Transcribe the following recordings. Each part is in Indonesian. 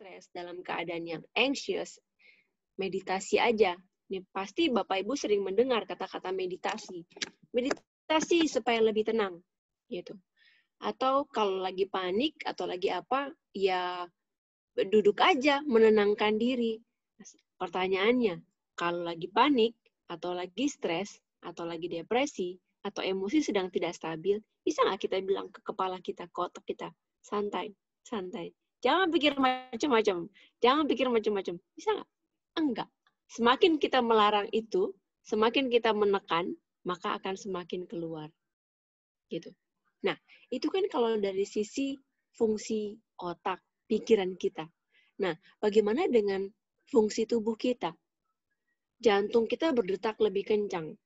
stres, dalam keadaan yang anxious, meditasi aja. Nih, pasti Bapak Ibu sering mendengar kata-kata meditasi. Meditasi supaya lebih tenang, gitu. Atau kalau lagi panik atau lagi apa, ya duduk aja, menenangkan diri. Pertanyaannya, kalau lagi panik, atau lagi stres, atau lagi depresi, atau emosi sedang tidak stabil, bisa nggak kita bilang ke kepala kita, ke otak kita, santai, santai. Jangan pikir macam-macam. Jangan pikir macam-macam. Bisa nggak? Enggak. Semakin kita melarang itu, semakin kita menekan, maka akan semakin keluar. Gitu. Nah, itu kan kalau dari sisi fungsi otak, pikiran kita. Nah, bagaimana dengan fungsi tubuh kita? Jantung kita berdetak lebih kencang.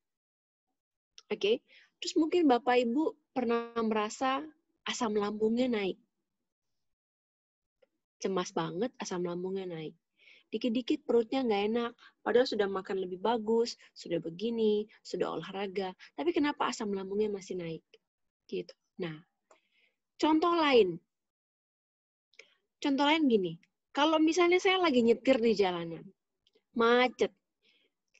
Oke? Terus mungkin Bapak Ibu pernah merasa asam lambungnya naik. Cemas banget, asam lambungnya naik. Dikit-dikit perutnya nggak enak, padahal sudah makan lebih bagus, sudah begini, sudah olahraga, tapi kenapa asam lambungnya masih naik? Gitu. Nah, contoh lain gini, kalau misalnya saya lagi nyetir di jalanan, macet,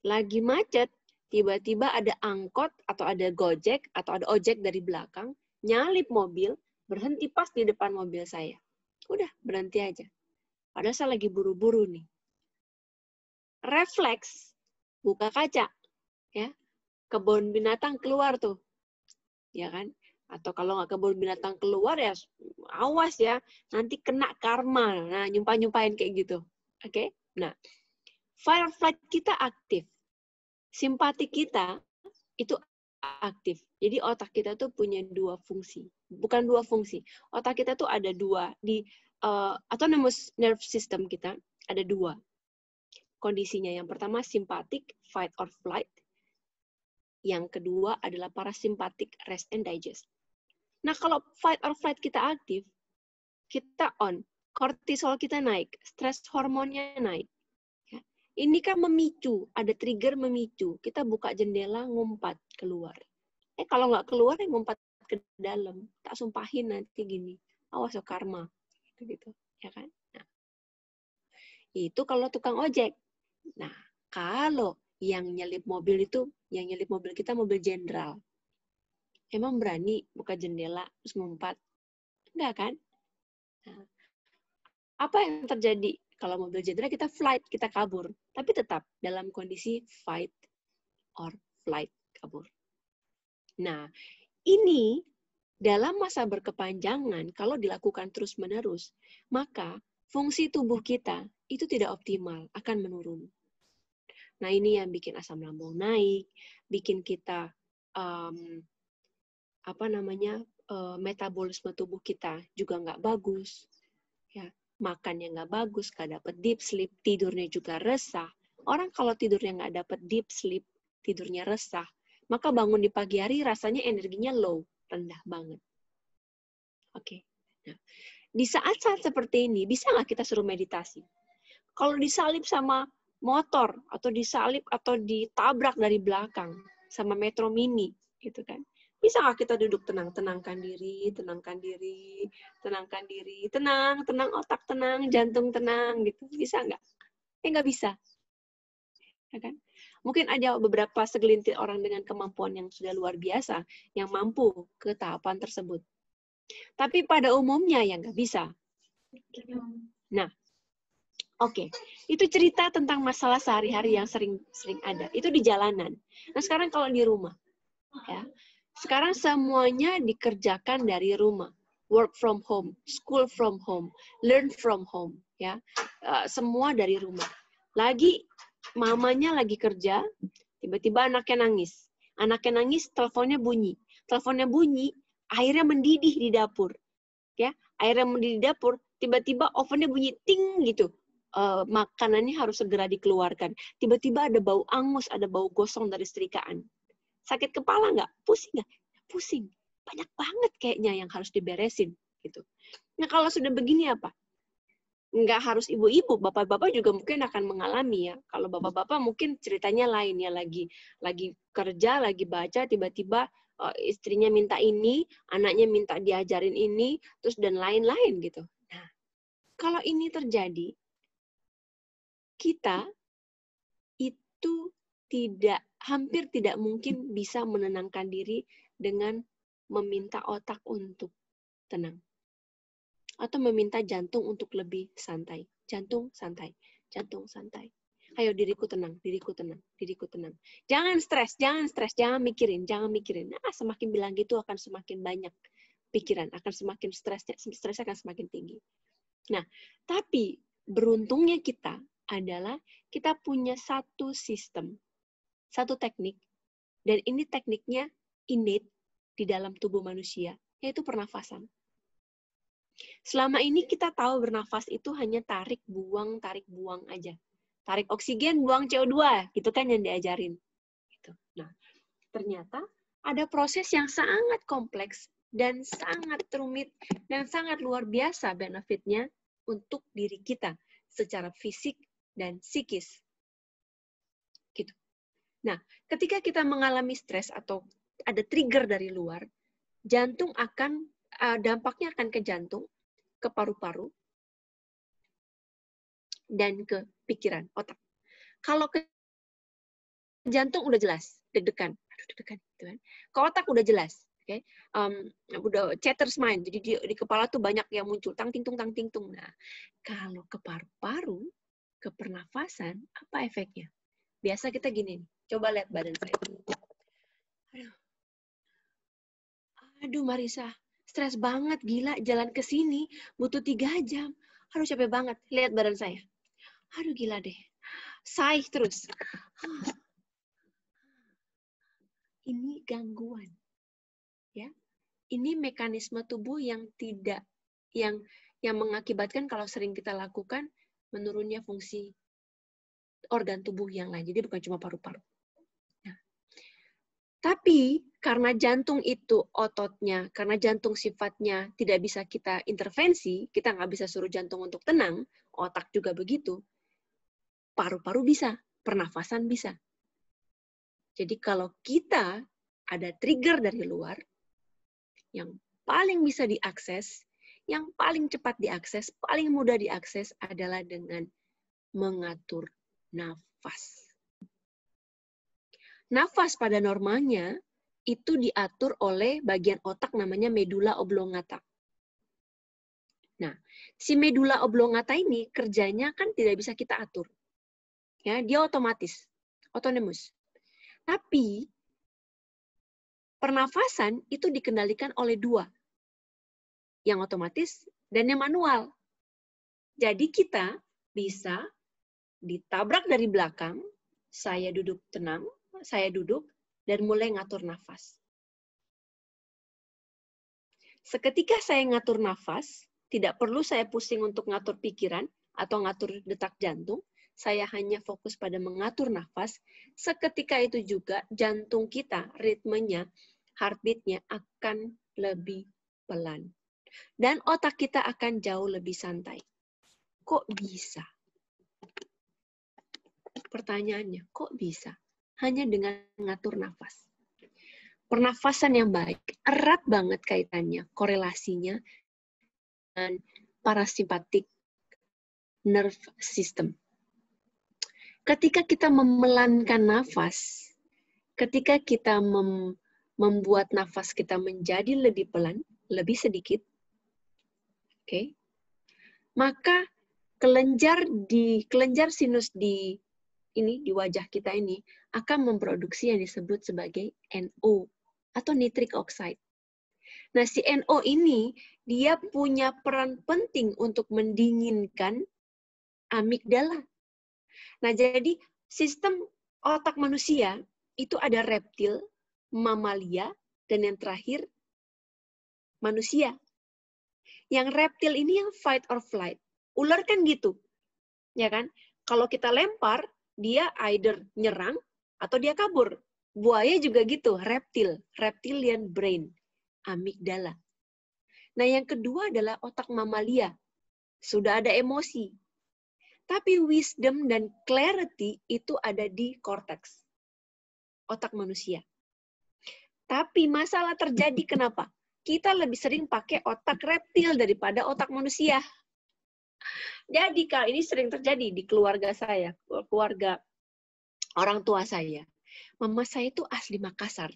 lagi macet, tiba-tiba ada angkot atau ada gojek atau ada ojek dari belakang, nyalip mobil, berhenti pas di depan mobil saya. Udah, berhenti aja. Padahal saya lagi buru-buru nih. Refleks, buka kaca, ya, kebun binatang keluar tuh, ya kan? Atau kalau nggak kebun binatang keluar ya awas ya, nanti kena karma. Nah, nyumpahin kayak gitu, oke? Nah, fight or flight kita aktif, simpatik kita itu aktif. Jadi otak kita tuh punya dua fungsi, bukan dua fungsi. Otak kita tuh ada dua di autonomous nerve system kita ada dua. Kondisinya yang pertama simpatik, fight or flight. Yang kedua adalah parasimpatik, rest and digest. Nah, kalau fight or flight kita aktif, kita on, kortisol kita naik, stres hormonnya naik. Ya. Ini kan memicu, ada trigger memicu. Kita buka jendela, ngumpat keluar. Kalau nggak keluar, ngumpat ke dalam. Tak sumpahin nanti gini, awas karma. Gitu, ya kan? Nah, itu kalau tukang ojek. Nah, kalau yang nyelip mobil itu, yang nyelip mobil kita mobil jenderal. Emang berani buka jendela terus ngumpat? Enggak kan? Nah, apa yang terjadi? Kalau mobil jenderal kita flight, kita kabur. Tapi tetap dalam kondisi fight or flight, kabur. Nah, ini dalam masa berkepanjangan, kalau dilakukan terus-menerus, maka fungsi tubuh kita itu tidak optimal, akan menurun. Nah, ini yang bikin asam lambung naik, bikin kita metabolisme tubuh kita juga nggak bagus, ya, makannya nggak bagus, nggak dapet deep sleep, tidurnya juga resah. Orang kalau tidurnya nggak dapet deep sleep, tidurnya resah, maka bangun di pagi hari rasanya energinya low, rendah banget. Oke. Nah, di saat-saat seperti ini bisa nggak kita suruh meditasi? Kalau disalip sama motor atau disalip atau ditabrak dari belakang sama metro mini, gitu kan? Bisa nggak kita duduk tenang, tenangkan diri, tenang, otak tenang, jantung tenang, gitu. Bisa nggak? Nggak bisa. Ya kan? Mungkin ada beberapa segelintir orang dengan kemampuan yang sudah luar biasa, yang mampu ke tahapan tersebut. Tapi pada umumnya ya nggak bisa. Nah, oke, itu cerita tentang masalah sehari-hari yang sering ada. Itu di jalanan. Nah, sekarang kalau di rumah, ya, sekarang semuanya dikerjakan dari rumah. Work from home, school from home, learn from home, ya, semua dari rumah. Lagi mamanya lagi kerja, tiba-tiba anaknya nangis. Anaknya nangis, teleponnya bunyi. Teleponnya bunyi, airnya mendidih di dapur, ya, airnya mendidih di dapur. Tiba-tiba ovennya bunyi ting gitu. Makanannya harus segera dikeluarkan. Tiba-tiba ada bau angus, ada bau gosong dari setrikaan. Sakit kepala nggak? Pusing nggak? Pusing. Banyak banget kayaknya yang harus diberesin. Gitu. Nah, kalau sudah begini apa? Nggak harus ibu-ibu, bapak-bapak juga mungkin akan mengalami ya. Kalau bapak-bapak mungkin ceritanya lain ya, lagi kerja, lagi baca, tiba-tiba istrinya minta ini, anaknya minta diajarin ini, terus dan lain-lain gitu. Nah, Kalau ini terjadi, kita itu hampir tidak mungkin bisa menenangkan diri dengan meminta otak untuk tenang. Atau meminta jantung untuk lebih santai. Jantung santai, jantung santai. Ayo diriku tenang, diriku tenang, diriku tenang. Jangan stres, jangan mikirin. Nah, semakin bilang gitu akan semakin banyak pikiran, akan semakin stresnya akan semakin tinggi. Nah, tapi beruntungnya kita adalah kita punya satu sistem, satu teknik, dan ini tekniknya innate di dalam tubuh manusia, yaitu pernafasan. Selama ini kita tahu bernafas itu hanya tarik buang aja. Tarik oksigen, buang CO2, gitu kan yang diajarin. Gitu. Nah, ternyata ada proses yang sangat kompleks dan sangat rumit dan sangat luar biasa benefitnya untuk diri kita secara fisik dan psikis. Gitu. Nah, ketika kita mengalami stres atau ada trigger dari luar, jantung akan dampaknya akan ke jantung, ke paru-paru, dan ke pikiran, otak. Kalau ke jantung udah jelas, deg-degan, deg-degan, gitu kan. Ke otak udah jelas, oke, udah chatter's mind, jadi di kepala tuh banyak yang muncul, tang ting tung. Nah, kalau ke paru-paru, ke pernafasan, apa efeknya? Biasa kita gini nih, coba lihat badan saya. Aduh Marisa, stres banget, gila, jalan ke sini butuh 3 jam. Aduh capek banget, lihat badan saya. Aduh gila deh, sigh terus. Ini gangguan, ya. Ini mekanisme tubuh yang mengakibatkan kalau sering kita lakukan menurunnya fungsi organ tubuh yang lain. Jadi bukan cuma paru-paru. Nah, tapi karena jantung itu ototnya, karena jantung sifatnya tidak bisa kita intervensi, kita nggak bisa suruh jantung untuk tenang, otak juga begitu. Paru-paru bisa, pernafasan bisa. Jadi kalau kita ada trigger dari luar, yang paling bisa diakses, yang paling cepat diakses, paling mudah diakses adalah dengan mengatur nafas. Nafas pada normalnya itu diatur oleh bagian otak namanya medula oblongata. Nah, si medula oblongata ini kerjanya kan tidak bisa kita atur. Ya, dia otomatis, autonomous. Tapi pernafasan itu dikendalikan oleh 2. Yang otomatis dan yang manual. Jadi kita bisa ditabrak dari belakang, saya duduk tenang, saya duduk, dan mulai ngatur nafas. Seketika saya ngatur nafas, tidak perlu saya pusing untuk ngatur pikiran atau ngatur detak jantung, saya hanya fokus pada mengatur nafas, seketika itu juga jantung kita, ritmenya, heartbeat-nya akan lebih pelan. Dan otak kita akan jauh lebih santai. Kok bisa? Pertanyaannya, kok bisa? Hanya dengan ngatur nafas. Pernafasan yang baik, erat banget kaitannya, korelasinya dengan parasimpatik nerve system. Ketika kita memelankan nafas, ketika kita membuat nafas kita menjadi lebih pelan, lebih sedikit, oke, maka kelenjar sinus di wajah kita ini akan memproduksi yang disebut sebagai NO atau nitric oxide. Nah, si NO ini dia punya peran penting untuk mendinginkan amigdala. Nah, jadi sistem otak manusia itu ada reptil, mamalia, dan yang terakhir manusia. Yang reptil ini yang fight or flight. Ular kan gitu. Ya kan? Kalau kita lempar, dia either nyerang atau dia kabur. Buaya juga gitu, reptil, reptilian brain, amigdala. Nah, yang kedua adalah otak mamalia. Sudah ada emosi. Tapi wisdom dan clarity itu ada di korteks, otak manusia. Tapi masalah terjadi kenapa? Kita lebih sering pakai otak reptil daripada otak manusia. Jadi kalau ini sering terjadi di keluarga saya, keluarga orang tua saya. Mama saya itu asli Makassar.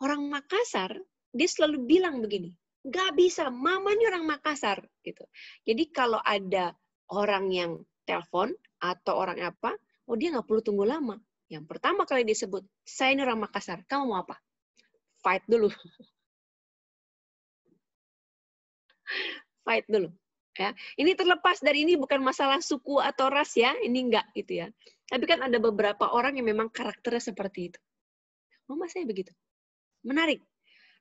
Orang Makassar, dia selalu bilang begini, nggak bisa, mama ini orang Makassar. Gitu. Jadi kalau ada orang yang telepon atau orang apa, oh dia nggak perlu tunggu lama. Yang pertama kali disebut, saya ini orang Makassar, kamu mau apa? Fight dulu. Fight dulu. Ya. Ini terlepas dari ini bukan masalah suku atau ras ya, ini enggak gitu ya. Tapi kan ada beberapa orang yang memang karakternya seperti itu. Mama saya begitu. Menarik.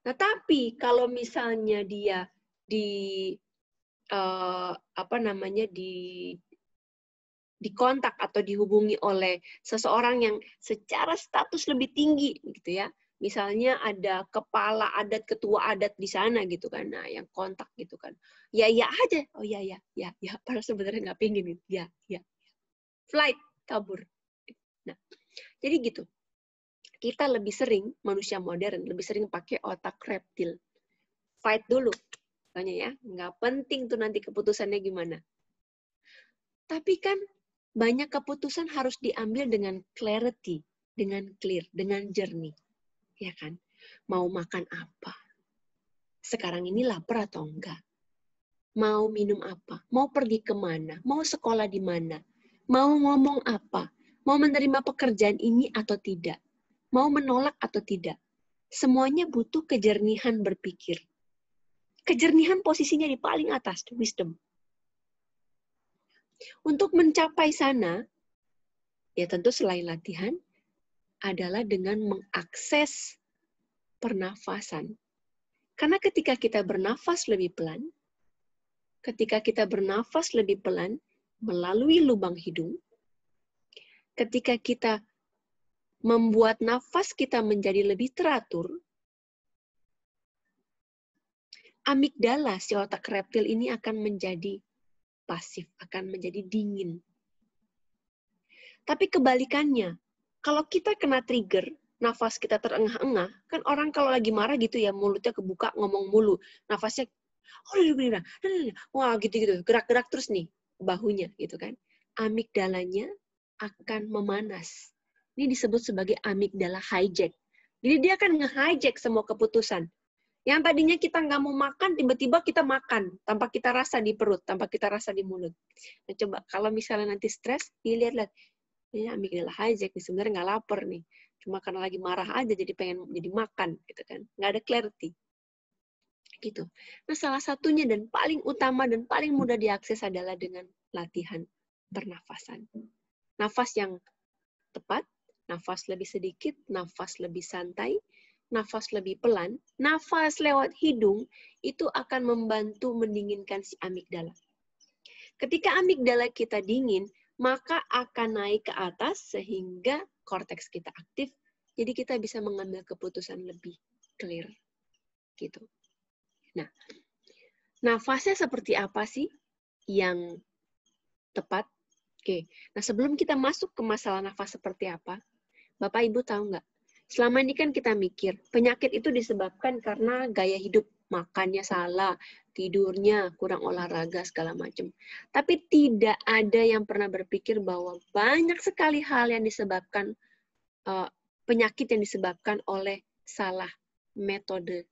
Nah, tapi kalau misalnya dia dikontak atau dihubungi oleh seseorang yang secara status lebih tinggi gitu ya. Misalnya ada kepala adat, ketua adat di sana gitu kan. Nah, yang kontak gitu kan. Ya aja. Oh ya. Padahal sebenarnya nggak pingin. Ya. Flight, kabur. Nah, jadi gitu. Kita lebih sering, manusia modern, lebih sering pakai otak reptil. Fight dulu. Tanya ya, nggak penting tuh nanti keputusannya gimana. Tapi kan banyak keputusan harus diambil dengan clarity, dengan clear, dengan jernih. Ya kan? Mau makan apa? Sekarang ini lapar atau enggak? Mau minum apa? Mau pergi kemana? Mau sekolah di mana? Mau ngomong apa? Mau menerima pekerjaan ini atau tidak? Mau menolak atau tidak? Semuanya butuh kejernihan berpikir. Kejernihan posisinya di paling atas, wisdom. Untuk mencapai sana, ya tentu selain latihan, adalah dengan mengakses pernafasan. Karena ketika kita bernafas lebih pelan, melalui lubang hidung, ketika kita membuat nafas kita menjadi lebih teratur, amigdala, si otak reptil ini akan menjadi pasif, akan menjadi dingin. Tapi kebalikannya, kalau kita kena trigger, nafas kita terengah-engah, kan orang kalau lagi marah gitu ya, mulutnya kebuka, ngomong mulu, nafasnya, wah gitu-gitu, gerak-gerak terus nih, bahunya gitu kan. Amigdalanya akan memanas. Ini disebut sebagai amigdala hijack. Jadi dia akan nge-hijack semua keputusan. Yang tadinya kita nggak mau makan, tiba-tiba kita makan, tanpa kita rasa di perut, tanpa kita rasa di mulut. Nah, coba, kalau misalnya nanti stres, dilihat-lihat, ini amigdala hijack nih, sebenarnya nggak lapar nih. Cuma karena lagi marah aja jadi pengen jadi makan gitu kan. Nggak ada clarity. Gitu. Nah, salah satunya dan paling utama dan paling mudah diakses adalah dengan latihan pernafasan. Nafas yang tepat, nafas lebih sedikit, nafas lebih santai, nafas lebih pelan, nafas lewat hidung itu akan membantu mendinginkan si amigdala. Ketika amigdala kita dingin, maka akan naik ke atas sehingga korteks kita aktif, jadi kita bisa mengambil keputusan lebih clear. Gitu. Nah, nafasnya seperti apa sih yang tepat? Oke. Nah, sebelum kita masuk ke masalah nafas seperti apa, Bapak Ibu tahu nggak? Selama ini kan kita mikir, penyakit itu disebabkan karena gaya hidup, makannya salah, tidurnya, kurang olahraga, segala macam. Tapi tidak ada yang pernah berpikir bahwa banyak sekali hal yang disebabkan, penyakit yang disebabkan oleh salah metode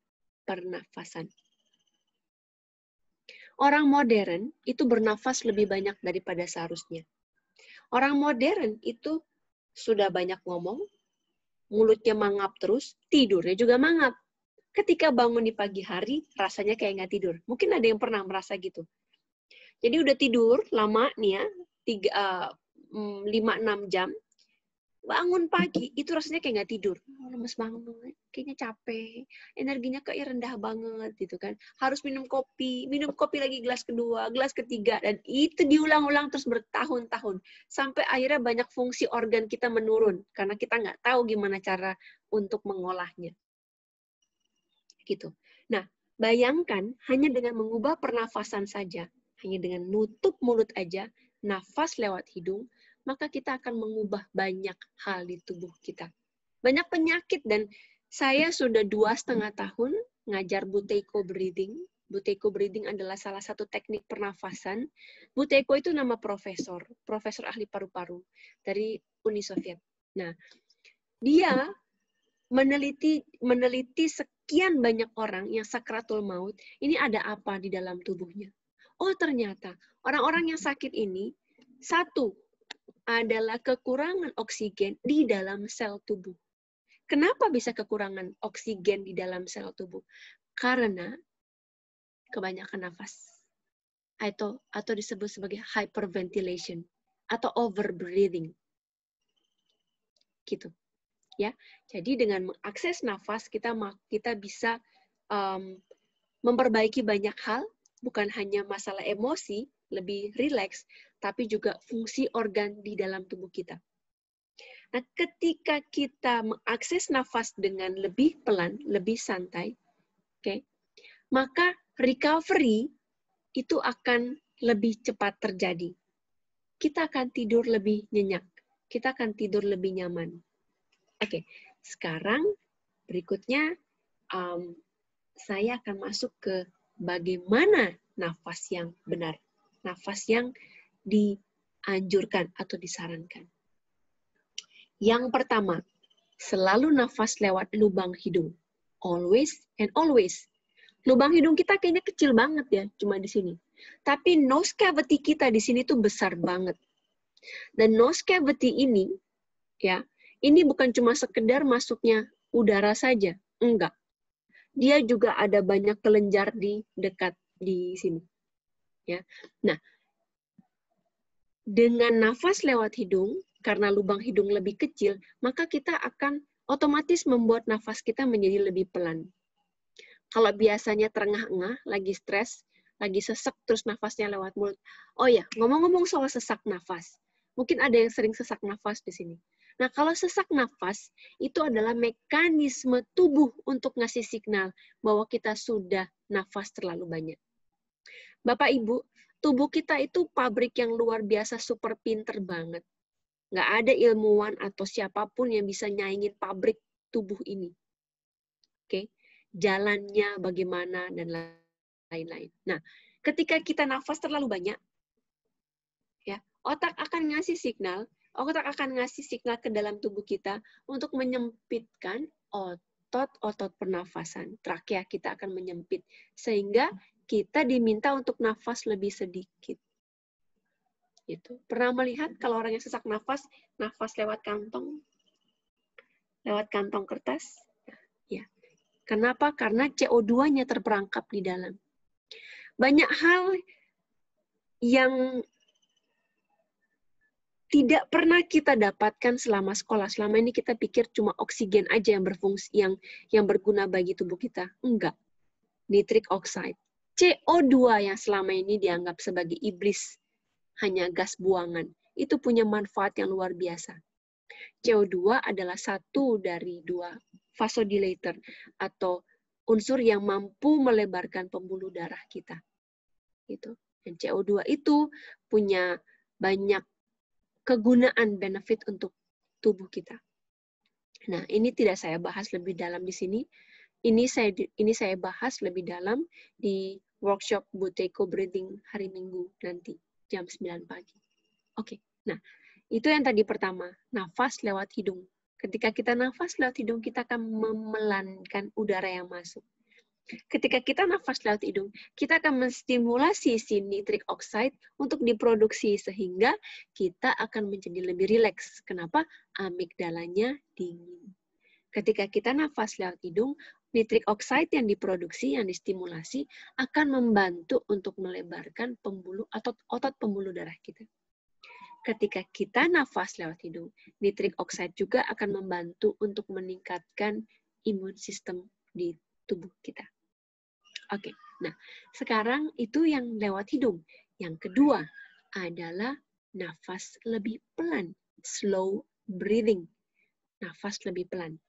pernafasan. Orang modern itu bernafas lebih banyak daripada seharusnya. Orang modern itu sudah banyak ngomong, mulutnya mangap terus, tidurnya juga mangap. Ketika bangun di pagi hari, rasanya kayak nggak tidur. Mungkin ada yang pernah merasa gitu. Jadi udah tidur lama nih ya, 5-6 jam, bangun pagi, itu rasanya kayak nggak tidur. Lemes banget, kayaknya capek, energinya kayak rendah banget gitu kan. Harus minum kopi lagi gelas kedua, gelas ketiga, dan itu diulang-ulang terus bertahun-tahun. Sampai akhirnya banyak fungsi organ kita menurun, karena kita nggak tahu gimana cara untuk mengolahnya. Gitu. Nah, bayangkan hanya dengan mengubah pernafasan saja, hanya dengan nutup mulut aja, nafas lewat hidung, maka kita akan mengubah banyak hal di tubuh kita. Banyak penyakit, dan saya sudah 2,5 tahun ngajar Buteyko Breathing Buteyko breathing adalah salah satu teknik pernafasan. Buteyko itu nama profesor ahli paru-paru dari Uni Soviet. Nah, dia meneliti sekian banyak orang yang sakratul maut, ini ada apa di dalam tubuhnya. Oh, ternyata orang-orang yang sakit ini, satu adalah kekurangan oksigen di dalam sel tubuh. Kenapa bisa kekurangan oksigen di dalam sel tubuh? Karena kebanyakan nafas. Atau disebut sebagai hyperventilation atau overbreathing. Gitu. Ya. Jadi dengan mengakses nafas kita bisa memperbaiki banyak hal, bukan hanya masalah emosi, lebih rileks, tapi juga fungsi organ di dalam tubuh kita. Nah, ketika kita mengakses nafas dengan lebih pelan, lebih santai, okay, maka recovery itu akan lebih cepat terjadi. Kita akan tidur lebih nyenyak. Kita akan tidur lebih nyaman. Oke, sekarang berikutnya saya akan masuk ke bagaimana nafas yang benar. Nafas yang dianjurkan atau disarankan. Yang pertama, selalu nafas lewat lubang hidung. Always and always. Lubang hidung kita kayaknya kecil banget ya, cuma di sini. Tapi nose cavity kita di sini tuh besar banget. Dan nose cavity ini, ya, ini bukan cuma sekedar masuknya udara saja, enggak. Dia juga ada banyak kelenjar di dekat di sini. Ya. Nah, dengan nafas lewat hidung, karena lubang hidung lebih kecil, maka kita akan otomatis membuat nafas kita menjadi lebih pelan. Kalau biasanya terengah-engah, lagi stres, lagi sesek, terus nafasnya lewat mulut. Oh ya, ngomong-ngomong soal sesak nafas. Mungkin ada yang sering sesak nafas di sini. Nah, kalau sesak nafas, itu adalah mekanisme tubuh untuk ngasih signal bahwa kita sudah nafas terlalu banyak. Bapak Ibu, tubuh kita itu pabrik yang luar biasa super pinter banget. Nggak ada ilmuwan atau siapapun yang bisa nyaingin pabrik tubuh ini. Oke? Jalannya bagaimana, dan lain-lain. Nah, ketika kita nafas terlalu banyak, ya, otak akan ngasih signal ke dalam tubuh kita untuk menyempitkan otot pernafasan. Trakea kita akan menyempit, sehingga kita diminta untuk nafas lebih sedikit. Gitu. Pernah melihat kalau orang yang sesak nafas lewat kantong kertas? Ya. Kenapa? Karena CO2-nya terperangkap di dalam. Banyak hal yang tidak pernah kita dapatkan selama sekolah. Selama ini kita pikir cuma oksigen aja yang berfungsi, yang berguna bagi tubuh kita. Enggak. Nitric oxide. CO2 yang selama ini dianggap sebagai iblis, hanya gas buangan. Itu punya manfaat yang luar biasa. CO2 adalah satu dari 2 vasodilator atau unsur yang mampu melebarkan pembuluh darah kita. Gitu. Dan CO2 itu punya banyak kegunaan benefit untuk tubuh kita. Nah, ini tidak saya bahas lebih dalam di sini. Ini saya bahas lebih dalam di workshop Buteyko Breathing hari Minggu nanti jam 9 pagi. Oke. Nah, itu yang tadi pertama, nafas lewat hidung. Ketika kita nafas lewat hidung, kita akan memelankan udara yang masuk. Ketika kita nafas lewat hidung, kita akan menstimulasi si nitric oxide untuk diproduksi, sehingga kita akan menjadi lebih rileks. Kenapa? Amigdalanya dingin. Ketika kita nafas lewat hidung, nitric oxide yang diproduksi, yang distimulasi, akan membantu untuk melebarkan otot pembuluh darah kita. Ketika kita nafas lewat hidung, nitric oxide juga akan membantu untuk meningkatkan imun sistem di tubuh kita. Oke, nah sekarang itu yang lewat hidung. Yang kedua adalah nafas lebih pelan, slow breathing. Nafas lebih pelan.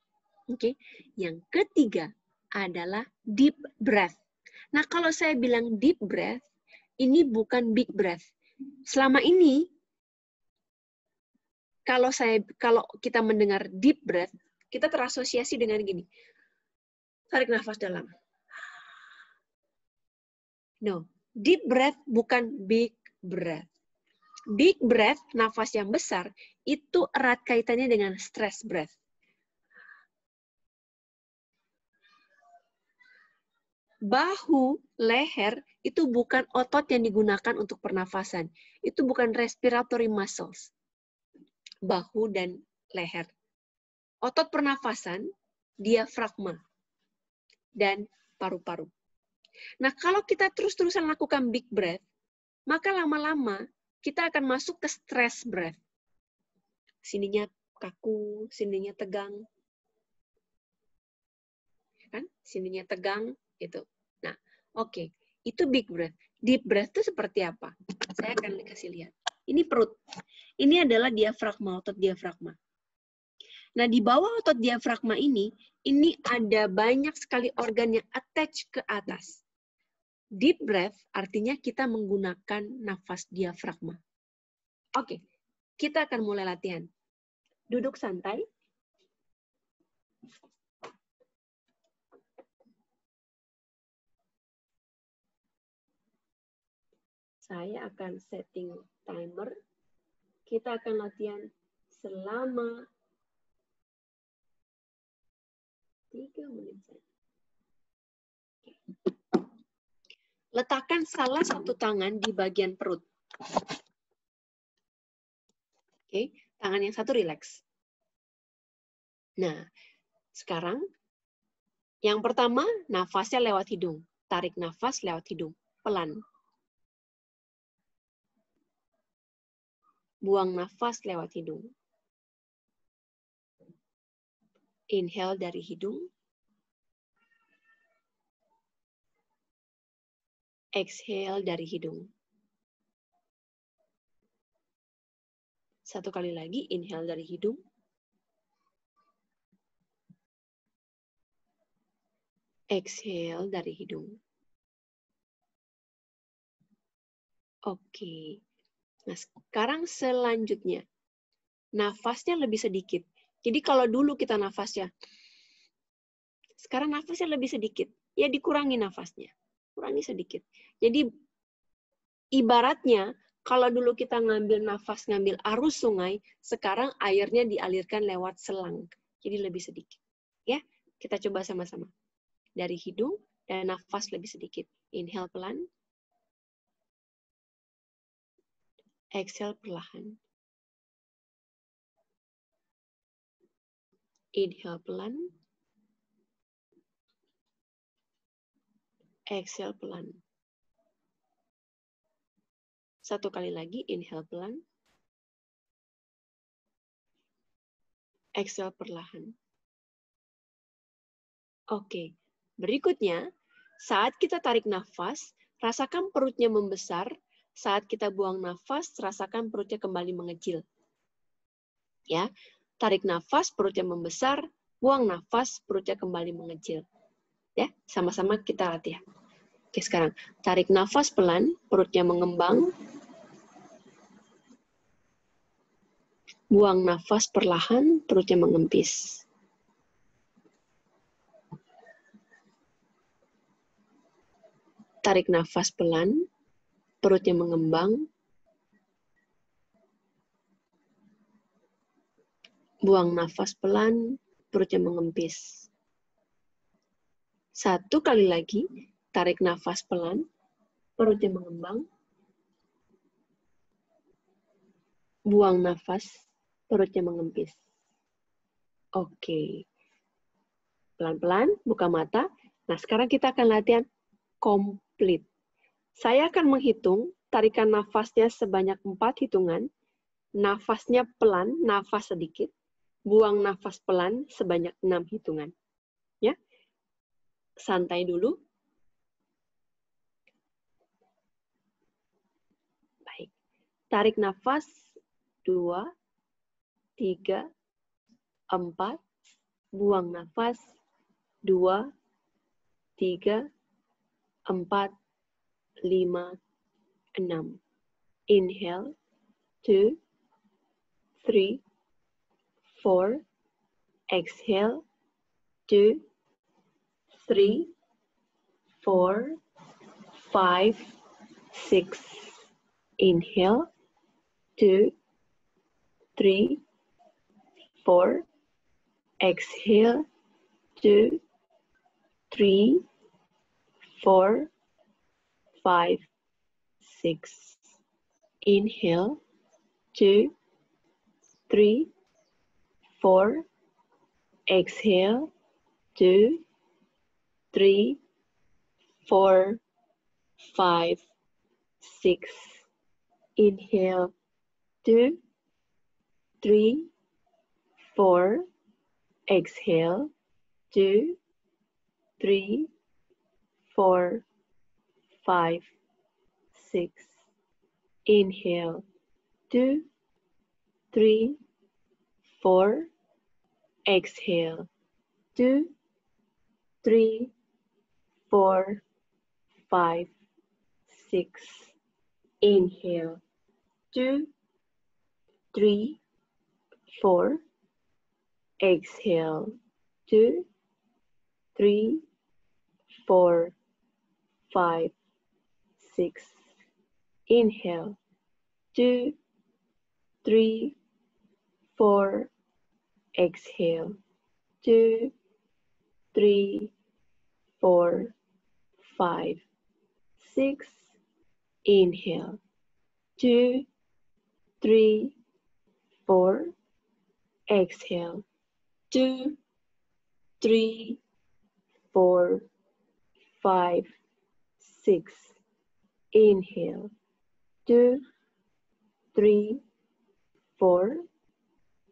Oke, yang ketiga adalah deep breath. Nah, kalau saya bilang deep breath, ini bukan big breath. Selama ini kalau kita mendengar deep breath, kita terasosiasi dengan gini. Tarik nafas dalam. No, deep breath bukan big breath. Big breath, nafas yang besar, itu erat kaitannya dengan stress breath. Bahu, leher, itu bukan otot yang digunakan untuk pernafasan. Itu bukan respiratory muscles. Bahu dan leher. Otot pernafasan, diafragma, dan paru-paru. Nah, kalau kita terus-terusan lakukan big breath, maka lama-lama kita akan masuk ke stress breath. Sininya kaku, sininya tegang. Kan? Sininya tegang, gitu. Nah, oke. Itu big breath. Deep breath itu seperti apa? Saya akan kasih lihat. Ini perut. Ini adalah diafragma, otot diafragma. Nah, di bawah otot diafragma ini ada banyak sekali organ yang attach ke atas. Deep breath artinya kita menggunakan nafas diafragma. Oke, kita akan mulai latihan. Duduk santai. Saya akan setting timer. Kita akan latihan selama 3 menit saja. Letakkan salah satu tangan di bagian perut. Oke, tangan yang satu rileks. Nah, sekarang yang pertama, nafasnya lewat hidung. Tarik nafas lewat hidung, pelan. Buang nafas lewat hidung. Inhale dari hidung. Exhale dari hidung. Satu kali lagi, inhale dari hidung. Exhale dari hidung. Oke. Nah, sekarang selanjutnya. Nafasnya lebih sedikit. Jadi kalau dulu kita nafasnya, sekarang nafasnya lebih sedikit. Ya dikurangi nafasnya. Kurangi sedikit. Jadi ibaratnya, kalau dulu kita ngambil nafas, ngambil arus sungai, sekarang airnya dialirkan lewat selang. Jadi lebih sedikit. Ya, kita coba sama-sama. Dari hidung dan nafas lebih sedikit. Inhale pelan. Exhale perlahan. Inhale pelan. Exhale pelan. Satu kali lagi, inhale pelan. Exhale perlahan. Oke, berikutnya, saat kita tarik nafas, rasakan perutnya membesar. Saat kita buang nafas, rasakan perutnya kembali mengecil. Ya, tarik nafas, perutnya membesar. Buang nafas, perutnya kembali mengecil. Ya, sama-sama kita latihan. Oke, sekarang tarik nafas pelan, perutnya mengembang. Buang nafas perlahan, perutnya mengempis. Tarik nafas pelan, perutnya mengembang. Buang nafas pelan, perutnya mengempis. Satu kali lagi, tarik nafas pelan, perutnya mengembang. Buang nafas, perutnya mengempis. Oke. Pelan-pelan, buka mata. Nah, sekarang kita akan latihan komplit. Saya akan menghitung, tarikan nafasnya sebanyak 4 hitungan. Nafasnya pelan, nafas sedikit. Buang nafas pelan sebanyak 6 hitungan. Ya. Santai dulu. Baik. Tarik nafas 2, 3, 4. Buang nafas 2, 3, 4, 5, 6. Inhale 2, 3, 4. Exhale 2, 3, 4, 5, 6. Inhale. 2, 3, 4. Exhale. 2, 3, 4, 5, 6. Inhale. 2, 3, 4. Exhale. 2, 3, 4, 5, 6. Inhale. 2, 3, 4. Exhale. 2, 3, 4, 5, 6. Inhale. 2, 3, 4. Exhale. 2, 3, 4, 5, 6. Inhale. 2, 3, 4. Exhale. 2, 3, 4, 5, 6. Inhale. 2, 3, 4. Exhale. 2, 3, 4, 5, 6. Inhale. 2, 3, 4. Exhale. 2, 3, 4, 5, 6. Inhale. 2, 3, 4.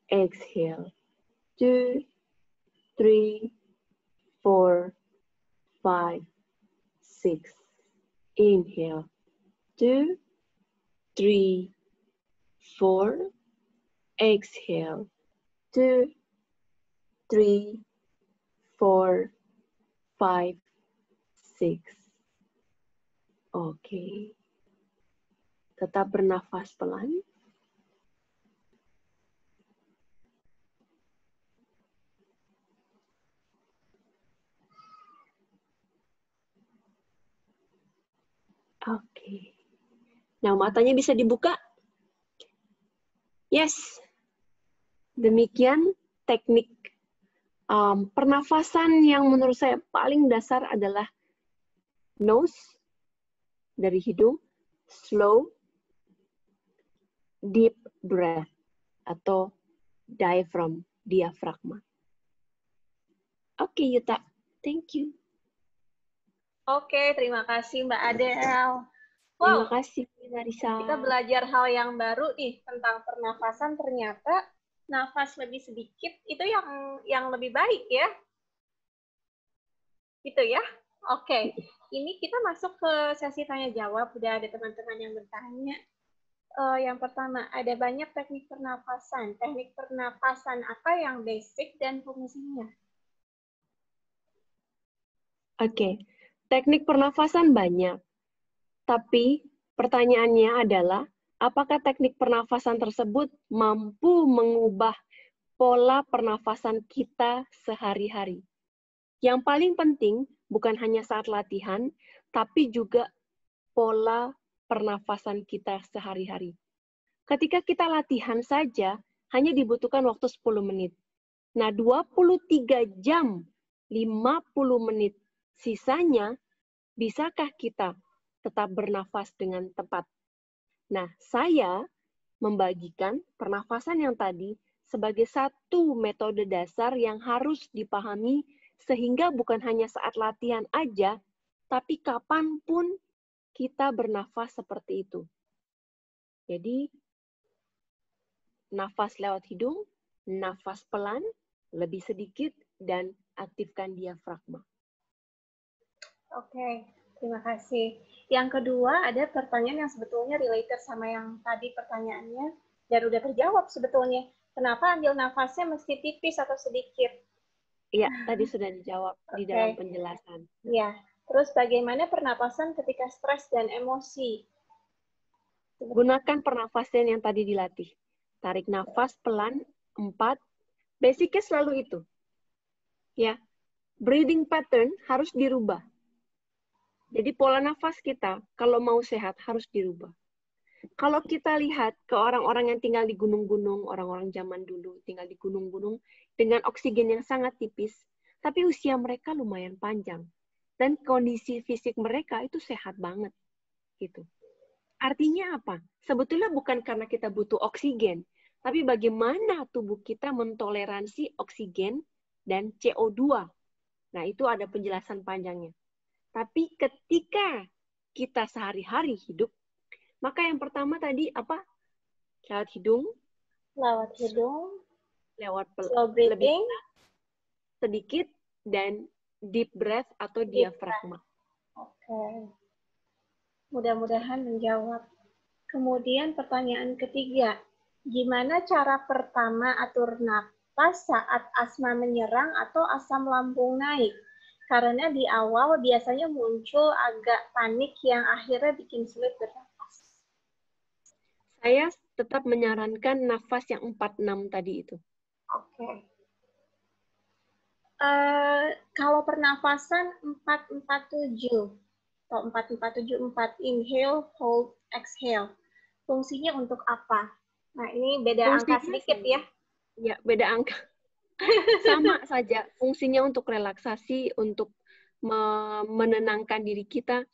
Exhale. 2, 3, 4, 5, 6. Inhale. 2, 3, 4. Exhale. 2, 3, 4, 5, 6. Oke. Tetap bernafas pelan. Oke. Nah, matanya bisa dibuka? Yes. Demikian teknik pernafasan yang menurut saya paling dasar adalah nose dari hidung, slow, deep breath atau diafragma. Oke, Yuta. Thank you. Oke, terima kasih Mbak Adele. Terima kasih, Marisa. Kita belajar hal yang baru nih tentang pernafasan. Ternyata nafas lebih sedikit itu yang lebih baik ya. Gitu ya. Oke, ini kita masuk ke sesi tanya jawab. Udah ada teman-teman yang bertanya. Yang pertama, ada banyak teknik pernafasan. Teknik pernafasan apa yang basic dan fungsinya? Oke, teknik pernafasan banyak. Tapi pertanyaannya adalah, apakah teknik pernafasan tersebut mampu mengubah pola pernafasan kita sehari-hari? Yang paling penting bukan hanya saat latihan, tapi juga pola pernafasan kita sehari-hari. Ketika kita latihan saja, hanya dibutuhkan waktu 10 menit. Nah, 23 jam, 50 menit sisanya, bisakah kita tetap bernafas dengan tepat? Nah, saya membagikan pernafasan yang tadi sebagai satu metode dasar yang harus dipahami sehingga bukan hanya saat latihan aja, tapi kapanpun kita bernafas seperti itu. Jadi, nafas lewat hidung, nafas pelan, lebih sedikit, dan aktifkan diafragma. Oke, terima kasih. Yang kedua, ada pertanyaan yang sebetulnya related sama yang tadi pertanyaannya, dan udah terjawab sebetulnya. Kenapa ambil nafasnya mesti tipis atau sedikit? Iya, tadi sudah dijawab di dalam penjelasan. Iya, terus bagaimana pernapasan ketika stres dan emosi? Gunakan pernafasan yang tadi dilatih. Tarik nafas pelan, 4. Basicnya selalu itu. Ya, breathing pattern harus dirubah. Jadi pola nafas kita kalau mau sehat harus dirubah. Kalau kita lihat ke orang-orang yang tinggal di gunung-gunung, orang-orang zaman dulu tinggal di gunung-gunung dengan oksigen yang sangat tipis, tapi usia mereka lumayan panjang dan kondisi fisik mereka itu sehat banget gitu. Artinya apa? Sebetulnya bukan karena kita butuh oksigen, tapi bagaimana tubuh kita mentoleransi oksigen dan CO2. Nah, itu ada penjelasan panjangnya. Tapi ketika kita sehari-hari hidup, maka yang pertama tadi apa? Lewat hidung. Lewat hidung. Lewat Slow breathing. lebih sedikit dan deep breath atau diafragma. Oke. Mudah-mudahan menjawab. Kemudian pertanyaan ketiga, gimana cara pertama atur napas saat asma menyerang atau asam lambung naik? Karena di awal biasanya muncul agak panik yang akhirnya bikin sulit bernapas. Saya tetap menyarankan nafas yang 4-6 tadi itu. Oke. Kalau pernafasan 4-4-7 atau 4-4-7-4, inhale, hold, exhale. Fungsinya untuk apa? Nah, ini beda angka sedikit ya. Ya, beda angka. Sama saja, fungsinya untuk relaksasi, untuk menenangkan diri kita.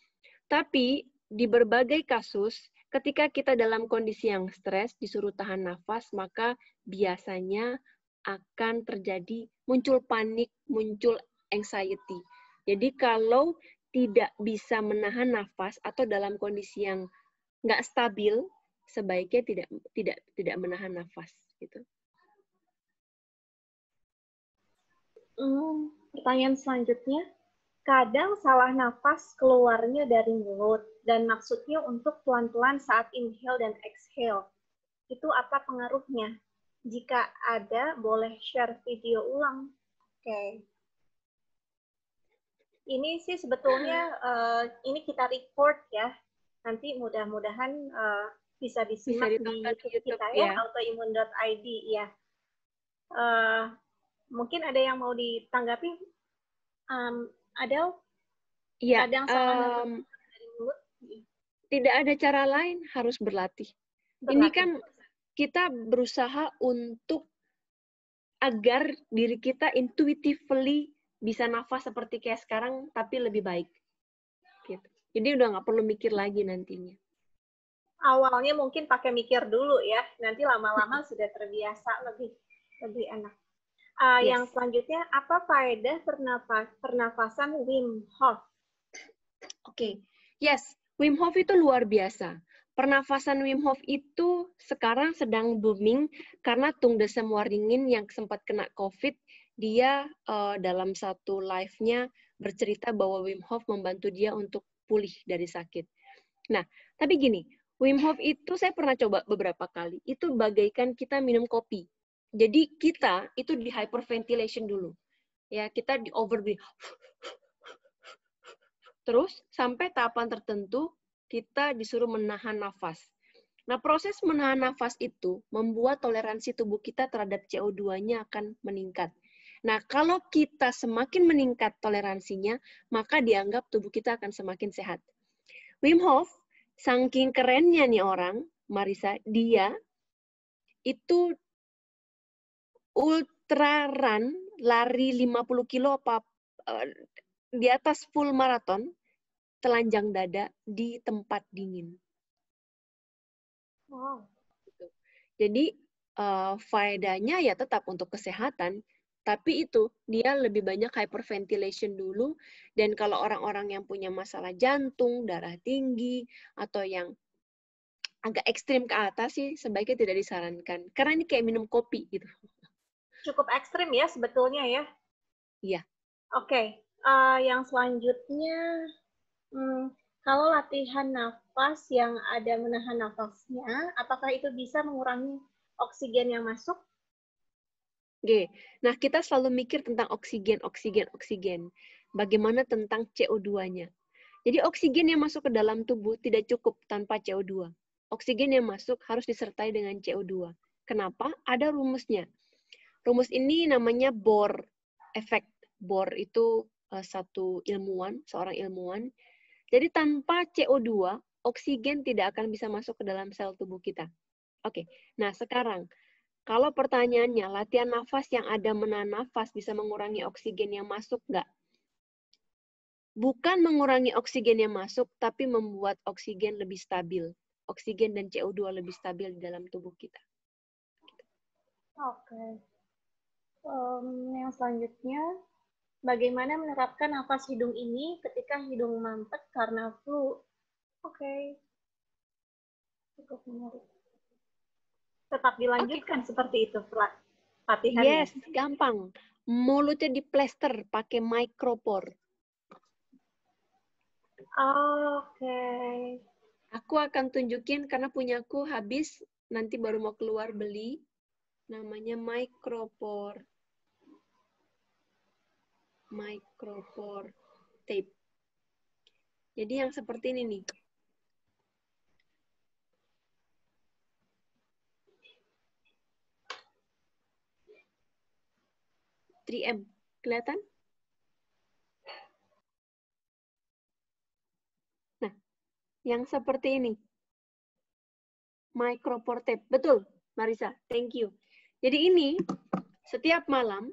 Tapi di berbagai kasus, ketika kita dalam kondisi yang stres, disuruh tahan nafas, maka biasanya akan terjadi muncul panik, muncul anxiety. Jadi kalau tidak bisa menahan nafas atau dalam kondisi yang nggak stabil, sebaiknya tidak menahan nafas gitu. Pertanyaan selanjutnya, kadang salah nafas keluarnya dari mulut dan maksudnya untuk pelan-pelan saat inhale dan exhale. Itu apa pengaruhnya? Jika ada, boleh share video ulang. Oke. Ini sih sebetulnya ini kita record ya. Nanti mudah-mudahan bisa disimak di YouTube kita ya, autoimmune.id ya. Mungkin ada yang mau ditanggapi? Adel? Ya, kadang salah dari mulut. Tidak ada cara lain, harus berlatih. Ini kan kita berusaha untuk agar diri kita intuitively bisa nafas seperti kayak sekarang, tapi lebih baik. Gitu. Jadi udah nggak perlu mikir lagi nantinya. Awalnya mungkin pakai mikir dulu ya, nanti lama-lama sudah terbiasa, lebih enak. Yang selanjutnya, apa faedah pernafasan Wim Hof? Oke. Yes, Wim Hof itu luar biasa. Pernafasan Wim Hof itu sekarang sedang booming karena Tung Desem Waringin yang sempat kena COVID, dia dalam satu live-nya bercerita bahwa Wim Hof membantu dia untuk pulih dari sakit. Nah, tapi gini, Wim Hof itu saya pernah coba beberapa kali. Itu bagaikan kita minum kopi. Jadi kita itu di hyperventilation dulu. Ya, kita di overbreathe. Terus sampai tahapan tertentu kita disuruh menahan nafas. Nah, proses menahan nafas itu membuat toleransi tubuh kita terhadap CO2-nya akan meningkat. Nah, kalau kita semakin meningkat toleransinya, maka dianggap tubuh kita akan semakin sehat. Wim Hof, saking kerennya nih orang, Marisa, dia itu ultra run, lari 50 kilo di atas full maraton, telanjang dada di tempat dingin. Wow. Jadi faedahnya ya tetap untuk kesehatan, tapi itu dia lebih banyak hyperventilation dulu, dan kalau orang-orang yang punya masalah jantung, darah tinggi, atau yang agak ekstrim ke atas sih sebaiknya tidak disarankan. Karena ini kayak minum kopi gitu. Cukup ekstrim ya sebetulnya ya? Iya. Oke. Yang selanjutnya, kalau latihan nafas yang ada menahan nafasnya, apakah itu bisa mengurangi oksigen yang masuk? Oke. Nah, kita selalu mikir tentang oksigen. Bagaimana tentang CO2-nya? Jadi oksigen yang masuk ke dalam tubuh tidak cukup tanpa CO2. Oksigen yang masuk harus disertai dengan CO2. Kenapa? Ada rumusnya. Rumus ini namanya Bohr effect. Bohr itu seorang ilmuwan. Jadi tanpa CO2, oksigen tidak akan bisa masuk ke dalam sel tubuh kita. Oke, nah sekarang, kalau pertanyaannya, latihan nafas yang ada menahan nafas bisa mengurangi oksigen yang masuk nggak? Bukan mengurangi oksigen yang masuk, tapi membuat oksigen lebih stabil. Oksigen dan CO2 lebih stabil di dalam tubuh kita. Oke. Yang selanjutnya, bagaimana menerapkan nafas hidung ini ketika hidung mampet karena flu? Oke. Cukup menarik. Tetap dilanjutkan seperti itu latihannya. Yes, gampang. Mulutnya diplester pakai micropore. Oke. Aku akan tunjukin karena punyaku habis, nanti baru mau keluar beli. Namanya micropore. Micropore tape. Jadi yang seperti ini nih. M, kelihatan? Nah, yang seperti ini. Micropore tape. Betul, Marisa. Thank you. Jadi ini, setiap malam,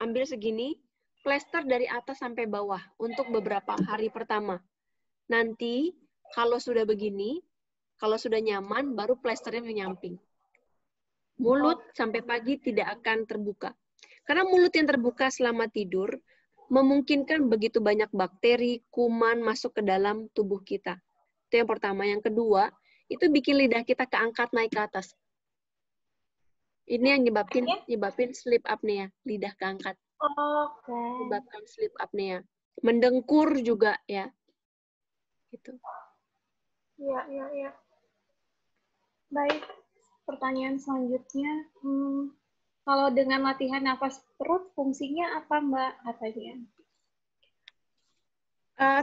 ambil segini, plester dari atas sampai bawah untuk beberapa hari pertama. Nanti, kalau sudah begini, kalau sudah nyaman, baru plesternya menyamping. Mulut sampai pagi tidak akan terbuka. Karena mulut yang terbuka selama tidur, memungkinkan begitu banyak bakteri, kuman masuk ke dalam tubuh kita. Itu yang pertama. Yang kedua, itu bikin lidah kita keangkat naik ke atas. Ini yang nyebabin sleep apnea, lidah keangkat. Oke. Menyebabkan sleep apnea. Mendengkur juga ya. Gitu. Iya. Baik, pertanyaan selanjutnya. Kalau dengan latihan nafas perut, fungsinya apa, Mbak? Katanya.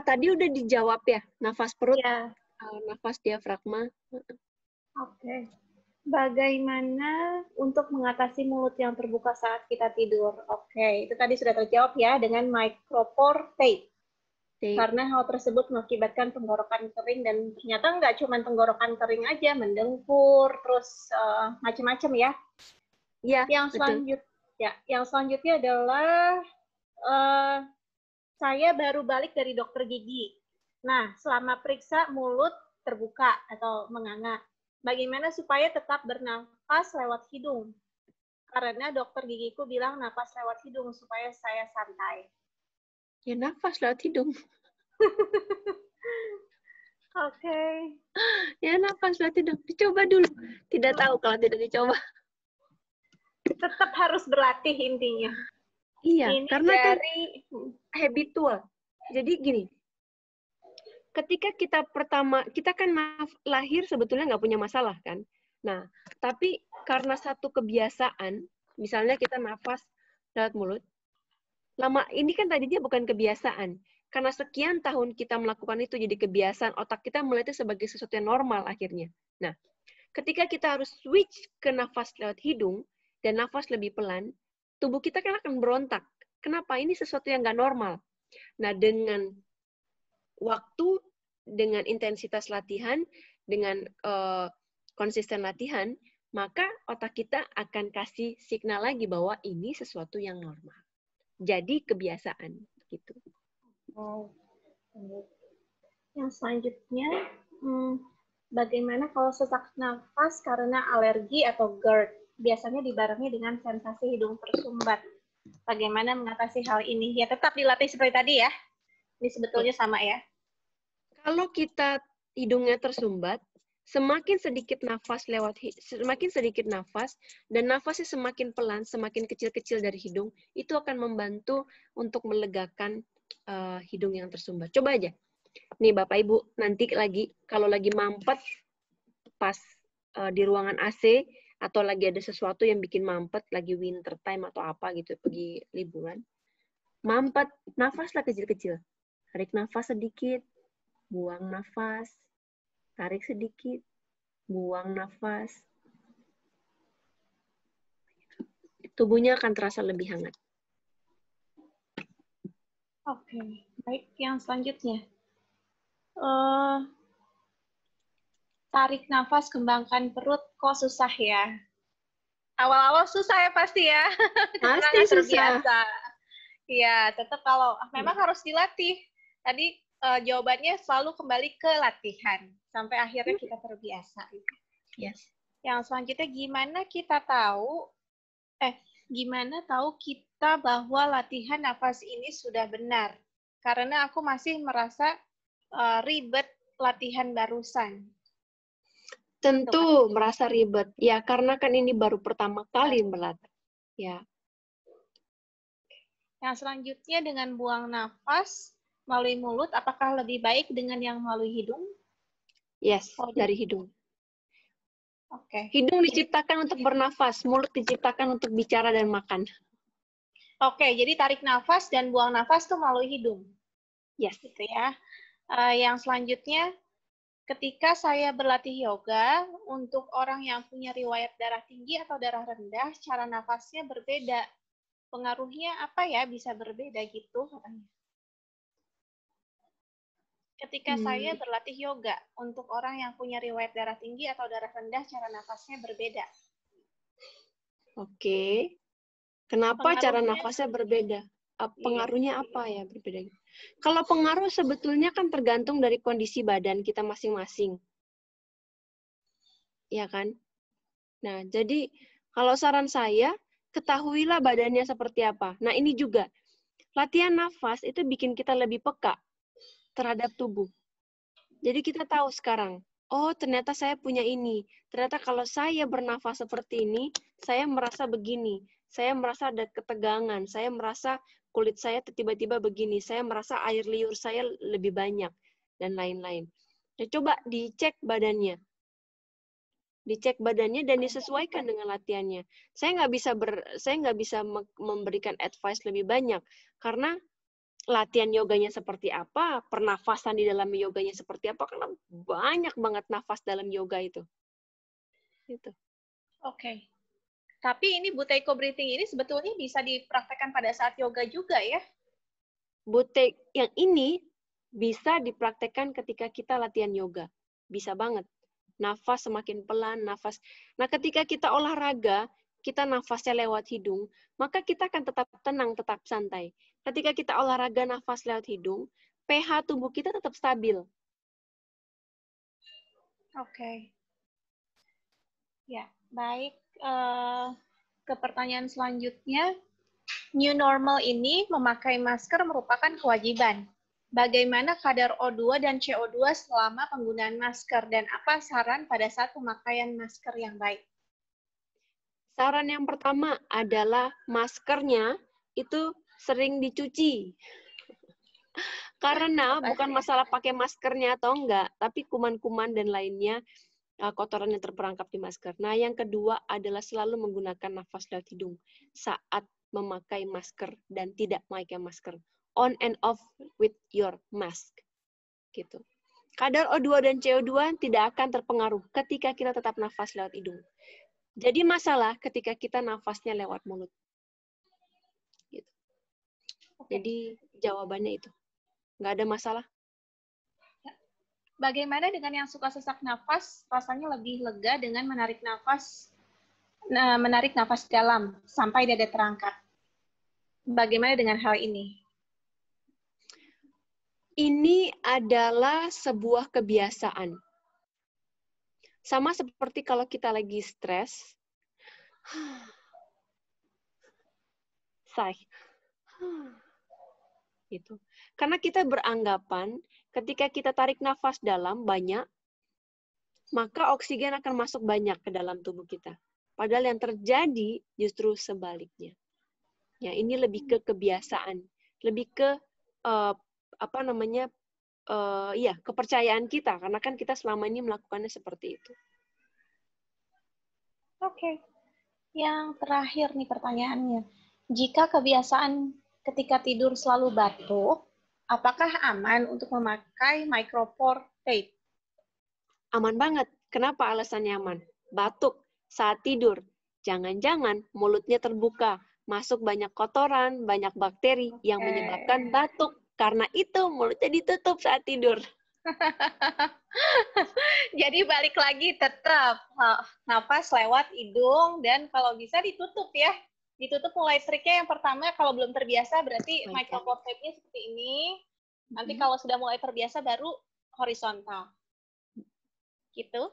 Tadi udah dijawab ya, nafas perut, Ya. nafas diafragma. Oke. Bagaimana untuk mengatasi mulut yang terbuka saat kita tidur? Oke, itu tadi sudah terjawab ya dengan micropore tape. Karena hal tersebut mengakibatkan tenggorokan kering dan ternyata nggak cuma tenggorokan kering aja, mendengkur, terus macam-macam ya. Ya. Yang selanjutnya adalah saya baru balik dari dokter gigi. Nah, selama periksa mulut terbuka atau menganga, bagaimana supaya tetap bernafas lewat hidung? Karena dokter gigiku bilang nafas lewat hidung supaya saya santai. Ya nafas lewat hidung. Oke. Ya nafas lewat hidung. Dicoba dulu. Tidak tahu kalau tidak dicoba. Tetap harus berlatih intinya. Iya, ini karena dari habitual. Jadi gini, ketika kita kan lahir sebetulnya nggak punya masalah kan. Nah, tapi karena satu kebiasaan, misalnya kita nafas lewat mulut, lama ini kan tadinya bukan kebiasaan. Karena sekian tahun kita melakukan itu jadi kebiasaan, otak kita melihatnya sebagai sesuatu yang normal akhirnya. Nah, ketika kita harus switch ke nafas lewat hidung dan nafas lebih pelan, tubuh kita kan akan berontak. Kenapa? Ini sesuatu yang nggak normal. Nah, dengan waktu, dengan intensitas latihan, dengan konsisten latihan, maka otak kita akan kasih signal lagi bahwa ini sesuatu yang normal. Jadi kebiasaan gitu. Yang selanjutnya, bagaimana kalau sesak nafas karena alergi atau GERD? Biasanya dibarengi dengan sensasi hidung tersumbat. Bagaimana mengatasi hal ini? Ya tetap dilatih seperti tadi ya. Ini sebetulnya sama ya. Kalau kita hidungnya tersumbat, semakin sedikit nafas dan nafasnya semakin pelan, semakin kecil-kecil dari hidung, itu akan membantu untuk melegakan hidung yang tersumbat. Coba aja. Nih Bapak Ibu, nanti kalau lagi mampet pas di ruangan AC atau lagi ada sesuatu yang bikin mampet, lagi winter time atau apa gitu, pergi liburan. Mampet, nafaslah kecil-kecil. Tarik nafas sedikit, buang nafas, tarik sedikit, buang nafas. Tubuhnya akan terasa lebih hangat. Oke, baik. Yang selanjutnya. Tarik nafas, kembangkan perut. Kok susah ya? Awal-awal susah ya pasti ya, karena Pasti nggak susah. terbiasa. Iya, tetap kalau memang harus dilatih. Tadi jawabannya selalu kembali ke latihan sampai akhirnya kita terbiasa. Yes. Yang selanjutnya gimana tahu kita bahwa latihan nafas ini sudah benar? Karena aku masih merasa ribet latihan barusan. Tentu merasa ribet. Ya, karena kan ini baru pertama kali berlatih. Ya. Yang selanjutnya dengan buang nafas melalui mulut, apakah lebih baik dengan yang melalui hidung? Yes, dari hidung. Oke. Hidung diciptakan untuk bernafas, mulut diciptakan untuk bicara dan makan. Oke, jadi tarik nafas dan buang nafas tuh melalui hidung. Yes. Gitu ya. Yang selanjutnya, ketika saya berlatih yoga, untuk orang yang punya riwayat darah tinggi atau darah rendah, cara nafasnya berbeda. Pengaruhnya apa ya bisa berbeda gitu? Ketika saya berlatih yoga, untuk orang yang punya riwayat darah tinggi atau darah rendah, cara nafasnya berbeda. Oke. Kenapa cara nafasnya berbeda? Pengaruhnya apa ya berbeda? Kalau pengaruh sebetulnya kan tergantung dari kondisi badan kita masing-masing. Ya kan? Nah, jadi kalau saran saya, ketahuilah badannya seperti apa. Nah, ini juga. Latihan nafas itu bikin kita lebih peka terhadap tubuh. Jadi kita tahu sekarang, oh ternyata saya punya ini. Ternyata kalau saya bernafas seperti ini, saya merasa begini. Saya merasa ada ketegangan. Saya merasa kulit saya tiba-tiba begini. Saya merasa air liur saya lebih banyak. Dan lain-lain. Nah, coba dicek badannya. Dicek badannya dan disesuaikan dengan latihannya. Saya nggak bisa memberikan advice lebih banyak. Karena latihan yoganya seperti apa, pernafasan di dalam yoganya seperti apa, karena banyak banget nafas dalam yoga itu. Gitu. Oke. Tapi ini Buteyko breathing ini sebetulnya bisa dipraktekkan pada saat yoga juga ya? Yang ini bisa dipraktekkan ketika kita latihan yoga. Bisa banget. Nafas semakin pelan, nafas. Nah, ketika kita olahraga, kita nafasnya lewat hidung, maka kita akan tetap tenang, tetap santai. Ketika kita olahraga nafas lewat hidung, pH tubuh kita tetap stabil. Oke. Ya, baik. Ke pertanyaan selanjutnya, new normal ini memakai masker merupakan kewajiban. Bagaimana kadar O2 dan CO2 selama penggunaan masker dan apa saran pada saat pemakaian masker yang baik? Saran yang pertama adalah maskernya itu sering dicuci. Karena bukan masalah pakai maskernya atau enggak, tapi kuman-kuman dan lainnya kotoran yang terperangkap di masker. Nah, yang kedua adalah selalu menggunakan nafas lewat hidung saat memakai masker dan tidak memakai masker. On and off with your mask. Gitu. Kadar O2 dan CO2 tidak akan terpengaruh ketika kita tetap nafas lewat hidung. Jadi masalah ketika kita nafasnya lewat mulut. Gitu. Jadi jawabannya itu. Nggak ada masalah. Bagaimana dengan yang suka sesak nafas, rasanya lebih lega dengan menarik nafas dalam sampai dada terangkat. Bagaimana dengan hal ini? Ini adalah sebuah kebiasaan. Sama seperti kalau kita lagi stres, sigh. Gitu. Karena kita beranggapan ketika kita tarik nafas dalam banyak, maka oksigen akan masuk banyak ke dalam tubuh kita. Padahal yang terjadi justru sebaliknya. Ya, ini lebih ke kebiasaan, lebih ke kepercayaan kita, karena kan kita selama ini melakukannya seperti itu. Oke. Yang terakhir nih pertanyaannya. Jika kebiasaan ketika tidur selalu batuk, apakah aman untuk memakai micropore tape? Aman banget. Kenapa alasannya aman? Batuk saat tidur. Jangan-jangan mulutnya terbuka. masuk banyak kotoran, banyak bakteri yang menyebabkan batuk. Karena itu mulutnya ditutup saat tidur. Jadi balik lagi tetap nafas lewat hidung dan kalau bisa ditutup ya. Ditutup mulai triknya yang pertama kalau belum terbiasa berarti micropore tape-nya seperti ini. Nanti kalau sudah mulai terbiasa baru horizontal. Gitu.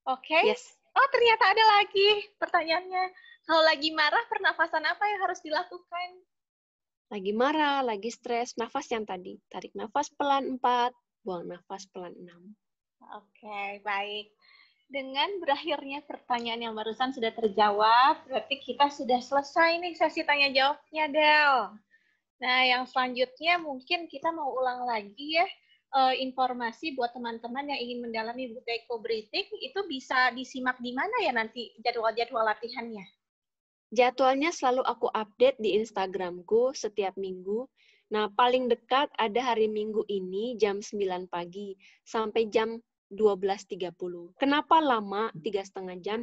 Oke. Yes. Oh, ternyata ada lagi pertanyaannya. Kalau lagi marah, pernafasan apa yang harus dilakukan? Lagi marah, lagi stres, nafas yang tadi. Tarik nafas pelan 4, buang nafas pelan 6. Oke, baik. Dengan berakhirnya pertanyaan yang barusan sudah terjawab, berarti kita sudah selesai nih sesi tanya jawabnya, Del. Nah, yang selanjutnya mungkin kita mau ulang lagi ya, informasi buat teman-teman yang ingin mendalami Buteyko Breathing, itu bisa disimak di mana ya nanti jadwal-jadwal latihannya? Jadwalnya selalu aku update di Instagramku setiap minggu. Nah, paling dekat ada hari Minggu ini jam 9 pagi sampai jam 12.30. Kenapa lama 3,5 jam?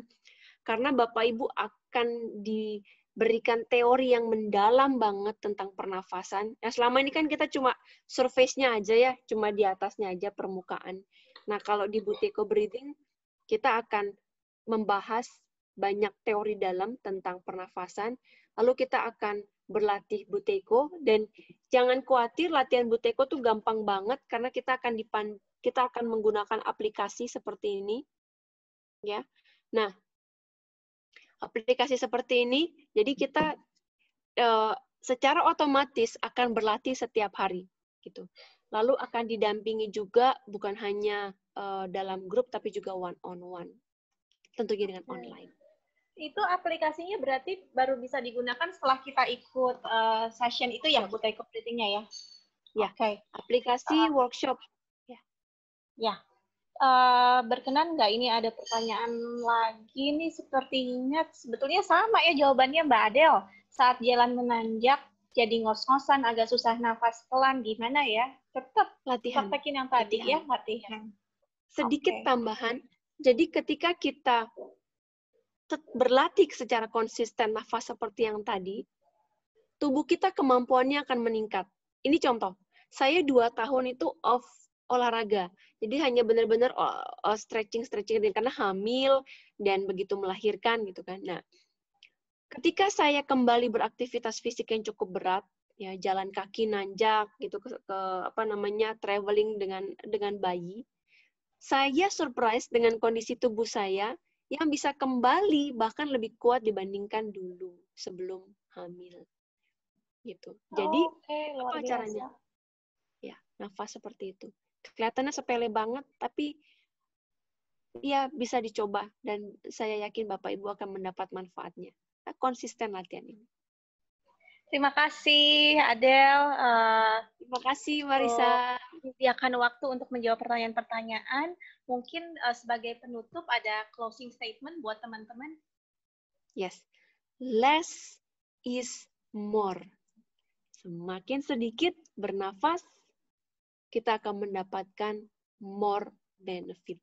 Karena Bapak Ibu akan diberikan teori yang mendalam banget tentang pernafasan. Nah, selama ini kan kita cuma surface-nya aja ya, cuma di atasnya aja permukaan. Nah, kalau di Buteyko Breathing, kita akan membahas banyak teori dalam tentang pernafasan, lalu kita akan berlatih Buteyko, dan jangan khawatir latihan Buteyko tuh gampang banget karena kita akan menggunakan aplikasi seperti ini, ya. Nah, aplikasi seperti ini, jadi kita secara otomatis akan berlatih setiap hari, gitu. Lalu akan didampingi juga bukan hanya dalam grup tapi juga one on one, tentunya dengan online. Itu aplikasinya berarti baru bisa digunakan setelah kita ikut session itu ya, Buteyko Breathing-nya ya? Ya, okay. Aplikasi workshop. Ya. Ya. Berkenan nggak ini ada pertanyaan lagi nih, sepertinya sebetulnya sama ya jawabannya Mbak Adel. Saat jalan menanjak, jadi ngos-ngosan, agak susah nafas pelan, gimana ya? Tetap latihan. Praktekin yang tadi ya, latihan. Sedikit tambahan, jadi ketika kita berlatih secara konsisten nafas seperti yang tadi, tubuh kita kemampuannya akan meningkat. Ini contoh, saya 2 tahun itu off olahraga. Jadi hanya benar-benar stretching karena hamil dan begitu melahirkan gitu kan. Nah, ketika saya kembali beraktivitas fisik yang cukup berat, ya jalan kaki nanjak gitu ke traveling dengan bayi, saya surprise dengan kondisi tubuh saya yang bisa kembali bahkan lebih kuat dibandingkan dulu sebelum hamil. Gitu. Jadi apa caranya? Ya, nafas seperti itu. Kelihatannya sepele banget, tapi ya bisa dicoba dan saya yakin Bapak Ibu akan mendapat manfaatnya. Konsisten latihan ini. Terima kasih Adel. Terima kasih Marisa. Menyediakan waktu untuk menjawab pertanyaan-pertanyaan. Mungkin sebagai penutup ada closing statement buat teman-teman. Yes. Less is more. Semakin sedikit bernafas, kita akan mendapatkan more benefit.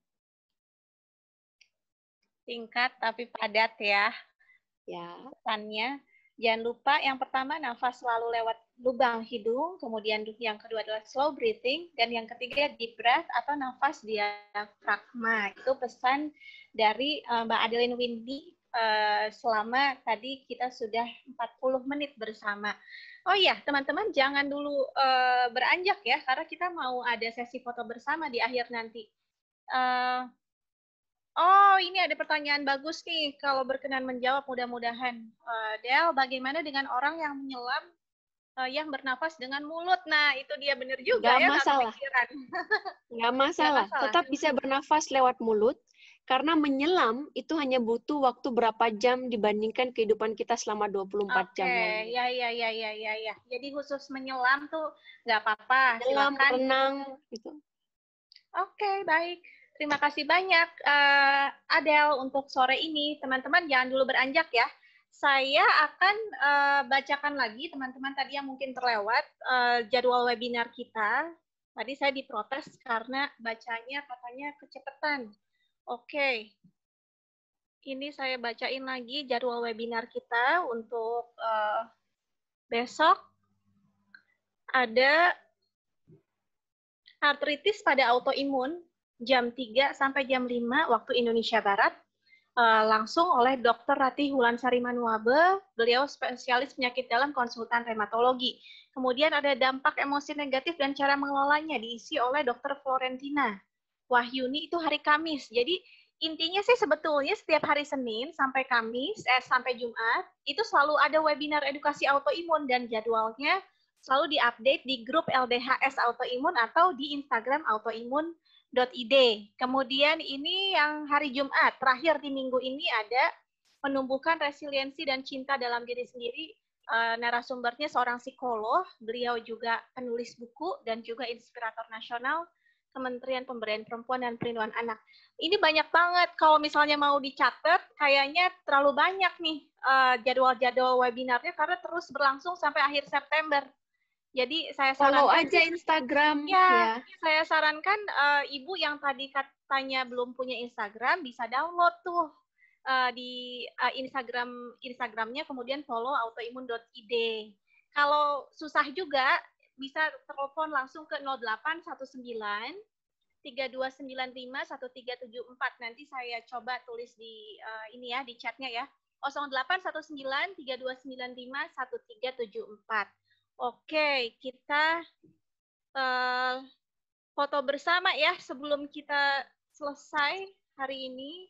Singkat tapi padat ya. Ya. Pesannya. Jangan lupa yang pertama nafas selalu lewat lubang hidung, kemudian yang kedua adalah slow breathing, dan yang ketiga deep breath atau nafas diafragma. Itu pesan dari Mbak Adeline Windy selama tadi kita sudah 40 menit bersama. Oh iya, teman-teman jangan dulu beranjak ya, karena kita mau ada sesi foto bersama di akhir nanti. Oh, ini ada pertanyaan bagus nih. Kalau berkenan menjawab, mudah-mudahan. Del, bagaimana dengan orang yang menyelam, yang bernafas dengan mulut? Nah, itu dia benar juga. Nggak masalah. Nggak masalah. Tetap bisa bernafas lewat mulut. Karena menyelam itu hanya butuh waktu berapa jam dibandingkan kehidupan kita selama 24 jam lalu. Ya. Jadi khusus menyelam tuh nggak apa-apa. Menyelam, renang, gitu. Oke, baik. Terima kasih banyak, Adel, untuk sore ini. Teman-teman, jangan dulu beranjak ya. Saya akan bacakan lagi, teman-teman tadi yang mungkin terlewat, jadwal webinar kita. Tadi saya diprotes karena bacanya katanya kecepatan. Oke. Ini saya bacain lagi jadwal webinar kita untuk besok. Ada artritis pada autoimun jam 3 sampai jam 5 waktu Indonesia Barat. Langsung oleh Dr. Ratih Wulansari Manuabe, beliau spesialis penyakit dalam konsultan reumatologi. Kemudian ada dampak emosi negatif dan cara mengelolanya, diisi oleh Dr. Florentina Wahyuni, itu hari Kamis. Jadi intinya sih sebetulnya setiap hari Senin sampai Kamis, sampai Jumat, itu selalu ada webinar edukasi autoimun dan jadwalnya selalu diupdate di grup LDHS autoimun atau di Instagram autoimun.id. Kemudian ini yang hari Jumat, terakhir di minggu ini ada menumbuhkan resiliensi dan cinta dalam diri sendiri. Narasumbernya seorang psikolog, beliau juga penulis buku dan juga inspirator nasional Kementerian Pemberdayaan Perempuan dan Perlindungan Anak. Ini banyak banget, kalau misalnya mau dicatat, kayaknya terlalu banyak nih jadwal-jadwal webinarnya karena terus berlangsung sampai akhir September. Jadi saya follow sarankan aja Instagram ya. Saya sarankan ibu yang tadi katanya belum punya Instagram bisa download tuh di Instagramnya, kemudian follow autoimun.id. Kalau susah juga bisa telepon langsung ke 0819 3295 1374. Nanti saya coba tulis di ini ya, di chatnya ya. 0819 3295 1374. Oke, kita foto bersama ya sebelum kita selesai hari ini.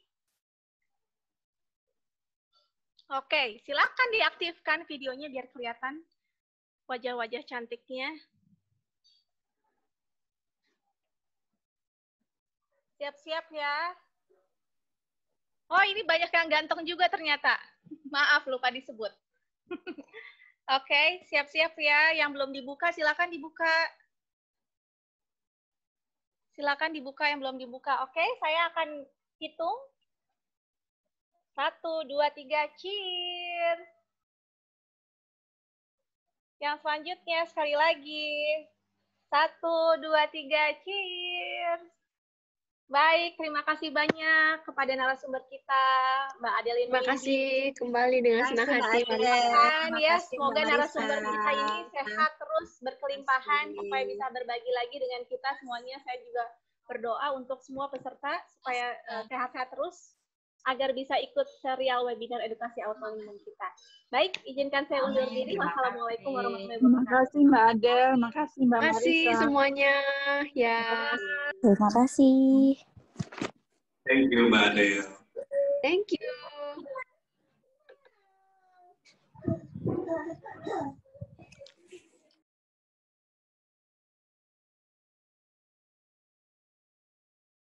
Oke, silakan diaktifkan videonya biar kelihatan wajah-wajah cantiknya. Siap-siap ya. Oh, ini banyak yang ganteng juga ternyata. Maaf, lupa disebut. Oke, siap-siap ya. Yang belum dibuka, silakan dibuka. Silakan dibuka yang belum dibuka. Oke, saya akan hitung. 1, 2, 3, cheers. Yang selanjutnya sekali lagi. 1, 2, 3, cheers. Baik, terima kasih banyak kepada narasumber kita, Mbak Adeline. Terima kasih kembali dengan senang hati. Ya, semoga narasumber kita ini sehat terus, berkelimpahan, supaya bisa berbagi lagi dengan kita semuanya. Saya juga berdoa untuk semua peserta supaya sehat-sehat terus, agar bisa ikut serial webinar edukasi autoimun kita. Baik, izinkan saya undur diri. Wassalamualaikum warahmatullahi wabarakatuh. Terima kasih Mbak Adel, terima kasih Mbak Marisa. Terima kasih semuanya. Ya. Terima kasih. Thank you Mbak Adel. Thank you.